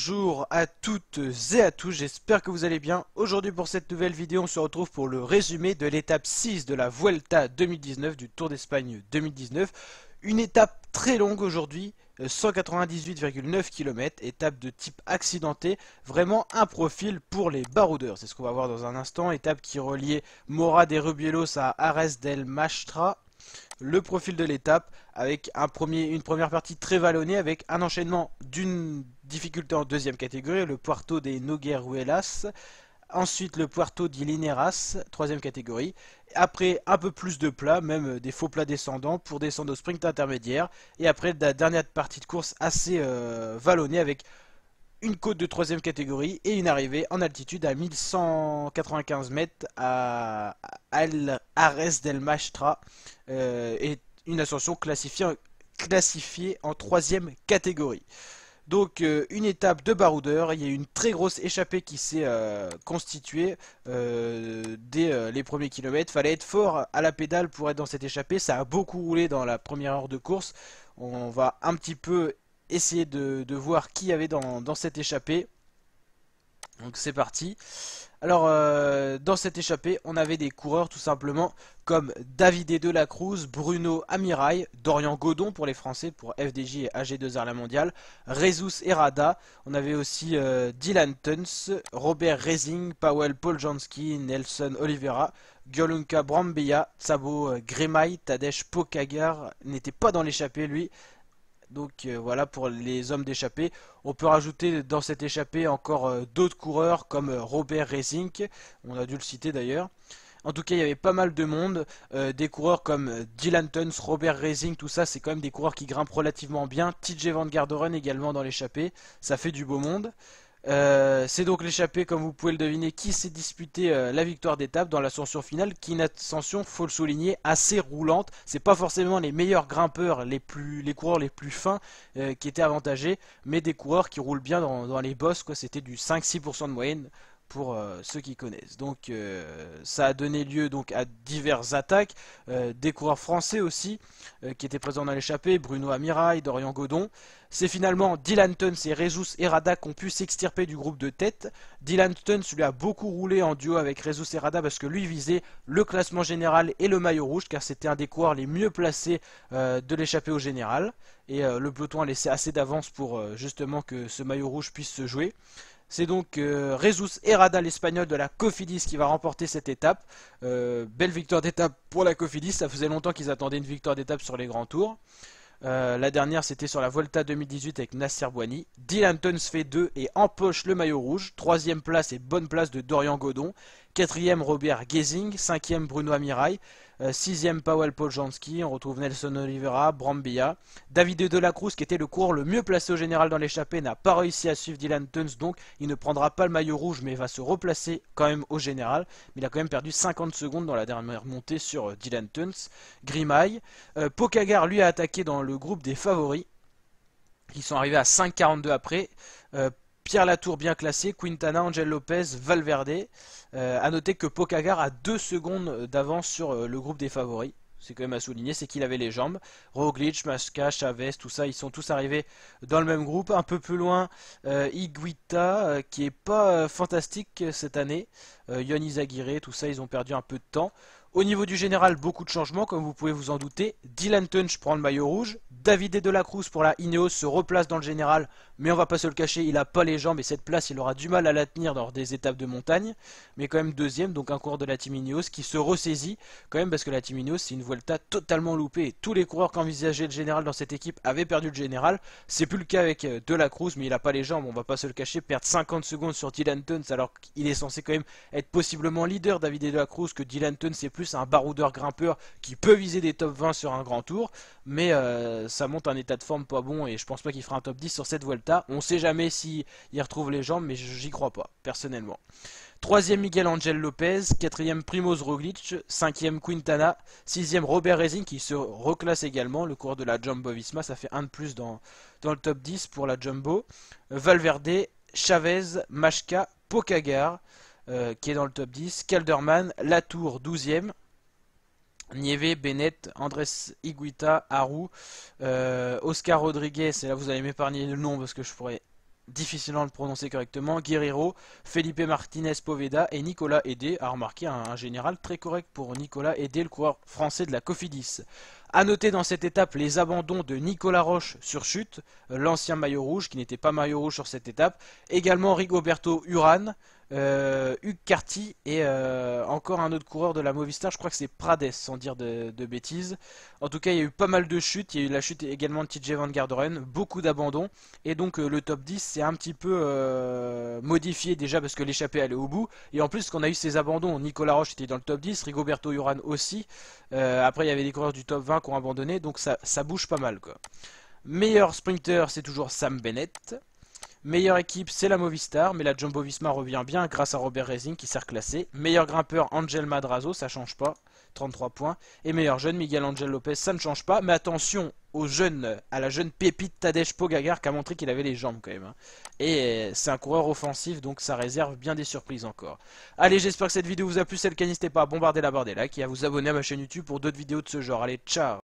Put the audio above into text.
Bonjour à toutes et à tous, j'espère que vous allez bien. Aujourd'hui pour cette nouvelle vidéo, on se retrouve pour le résumé de l'étape 6 de la Vuelta 2019, du Tour d'Espagne 2019. Une étape très longue aujourd'hui, 198,9 km, étape de type accidenté, vraiment un profil pour les baroudeurs. C'est ce qu'on va voir dans un instant, étape qui reliait Mora de Rubielos à Ares del Maestra. Le profil de l'étape avec une première partie très vallonnée avec un enchaînement d'une difficulté en deuxième catégorie, le Puerto de Nogueruelas, ensuite le Puerto de Lineras, troisième catégorie, après un peu plus de plats, même des faux plats descendants pour descendre au sprint intermédiaire, et après la dernière partie de course assez vallonnée avec une côte de troisième catégorie et une arrivée en altitude à 1195 mètres à Ares del Maestra et une ascension classifiée en troisième catégorie. Donc une étape de baroudeur, il y a eu une très grosse échappée qui s'est constituée dès les premiers kilomètres. Fallait être fort à la pédale pour être dans cette échappée, ça a beaucoup roulé dans la première heure de course. On va un petit peu essayer de voir qui y avait dans cette échappée. Donc c'est parti. Alors dans cette échappée on avait des coureurs tout simplement comme Davide de la Cruz, Bruno Amirai, Dorian Godon pour les Français, pour FDJ et AG2R la mondiale, Jesus Herrada, on avait aussi Dylan Tuns, Robert Resing, Powell Poljanski, Nelson Oliveira, Gianluca Brambilla, Tsabo Grimay, Tadej Pogačar n'était pas dans l'échappée lui. Donc voilà pour les hommes d'échappée. On peut rajouter dans cette échappée encore d'autres coureurs comme Robert Resink, on a dû le citer d'ailleurs. En tout cas il y avait pas mal de monde, des coureurs comme Dylan Tuns, Robert Resink, tout ça c'est quand même des coureurs qui grimpent relativement bien. TJ Van Garderen également dans l'échappée, ça fait du beau monde. C'est donc l'échappée, comme vous pouvez le deviner, qui s'est disputé la victoire d'étape dans l'ascension finale, qui est une ascension, faut le souligner, assez roulante. C'est pas forcément les meilleurs grimpeurs, les coureurs les plus fins qui étaient avantagés, mais des coureurs qui roulent bien dans les bosses, quoi. C'était du 5-6% de moyenne pour ceux qui connaissent. Donc ça a donné lieu donc à diverses attaques, des coureurs français aussi qui étaient présents dans l'échappée, Bruno Amirai, Dorian Godon. C'est finalement Dylan Tuns et Jesus Herrada qui ont pu s'extirper du groupe de tête. Dylan Tuns lui a beaucoup roulé en duo avec Jesus Herrada parce que lui visait le classement général et le maillot rouge car c'était un des coureurs les mieux placés de l'échappée au général. Et le peloton a laissé assez d'avance pour justement que ce maillot rouge puisse se jouer. C'est donc Jesus Herrada, l'espagnol de la Cofidis, qui va remporter cette étape. Belle victoire d'étape pour la Cofidis, ça faisait longtemps qu'ils attendaient une victoire d'étape sur les grands tours. La dernière c'était sur la Volta 2018 avec Nasser Bouhanni. Dylan Tuns fait 2 et empoche le maillot rouge. Troisième place et bonne place de Dorian Godon. Quatrième Robert Gesing. Cinquième Bruno Amirai. Sixième Powell Poljanski. On retrouve Nelson Oliveira, Brambilla. Davide de la Cruz qui était le coureur le mieux placé au général dans l'échappée n'a pas réussi à suivre Dylan Tuns, donc il ne prendra pas le maillot rouge mais va se replacer quand même au général. Mais il a quand même perdu 50 secondes dans la dernière montée sur Dylan Tuns. Grimay. Pogačar lui a attaqué dans le groupe des favoris. Ils sont arrivés à 5,42 après. Pierre Latour bien classé, Quintana, Angel Lopez, Valverde. A noter que Pogačar a 2 secondes d'avance sur le groupe des favoris. C'est quand même à souligner, c'est qu'il avait les jambes. Roglic, Masca, Chavez, tout ça, ils sont tous arrivés dans le même groupe. Un peu plus loin, Higuita, qui est pas fantastique cette année. Yon Izagirre, tout ça, ils ont perdu un peu de temps. Au niveau du général, beaucoup de changements, comme vous pouvez vous en douter. Dylan Tuns prend le maillot rouge. Davide de la Cruz pour la Ineos se replace dans le général, mais on va pas se le cacher, il a pas les jambes et cette place il aura du mal à la tenir dans des étapes de montagne. Mais quand même deuxième, donc un coureur de la team Ineos qui se ressaisit quand même parce que la team Ineos c'est une Vuelta totalement loupée. Tous les coureurs qui envisageaient le général dans cette équipe avaient perdu le général. C'est plus le cas avec de la Cruz, mais il a pas les jambes, on va pas se le cacher. Perdre 50 secondes sur Dylan Tuns alors qu'il est censé quand même être possiblement leader, Davide de la Cruz, que Dylan Tuns c'est plus un baroudeur grimpeur qui peut viser des top 20 sur un grand tour. Mais ça monte un état de forme pas bon et je pense pas qu'il fera un top 10 sur cette Vuelta. On sait jamais s'il retrouve les jambes, mais j'y crois pas, personnellement. Troisième Miguel Angel Lopez, quatrième Primoz Roglic, cinquième Quintana, sixième Robert Resing qui se reclasse également, le coureur de la Jumbo Visma, ça fait un de plus dans le top 10 pour la Jumbo. Valverde, Chavez, Machka, Pogačar qui est dans le top 10, Kelderman, Latour 12e. Nieve, Bennett, Andrés Higuita, Haru, Oscar Rodriguez, et là vous allez m'épargner le nom parce que je pourrais difficilement le prononcer correctement, Guerrero, Felipe Martinez Poveda et Nicolas Hédé. A remarqué un général très correct pour Nicolas Hédé, le coureur français de la Cofidis. A noter dans cette étape les abandons de Nicolas Roche sur chute, l'ancien maillot rouge qui n'était pas maillot rouge sur cette étape. Également Rigoberto Urán, Hugues Carty et encore un autre coureur de la Movistar, je crois que c'est Prades sans dire de bêtises. En tout cas, il y a eu pas mal de chutes, il y a eu la chute également de TJ Van Garderen, beaucoup d'abandons. Et donc le top 10 c'est un petit peu modifié déjà parce que l'échappée allait au bout. Et en plus qu'on a eu ces abandons, Nicolas Roche était dans le top 10, Rigoberto Urán aussi. Après il y avait des coureurs du top 20 qui ont abandonné, donc ça bouge pas mal quoi. Meilleur sprinter c'est toujours Sam Bennett. Meilleure équipe, c'est la Movistar, mais la Jumbo-Visma revient bien grâce à Robert Racing qui s'est reclassé. Meilleur grimpeur, Angel Madrazo, ça change pas, 33 points. Et meilleur jeune, Miguel Angel Lopez, ça ne change pas. Mais attention à la jeune pépite Tadej Pogacar qui a montré qu'il avait les jambes quand même. Hein. Et c'est un coureur offensif, donc ça réserve bien des surprises encore. Allez, j'espère que cette vidéo vous a plu. Celle qui n'hésitez pas à bombarder la barre des likes et à vous abonner à ma chaîne YouTube pour d'autres vidéos de ce genre. Allez, ciao!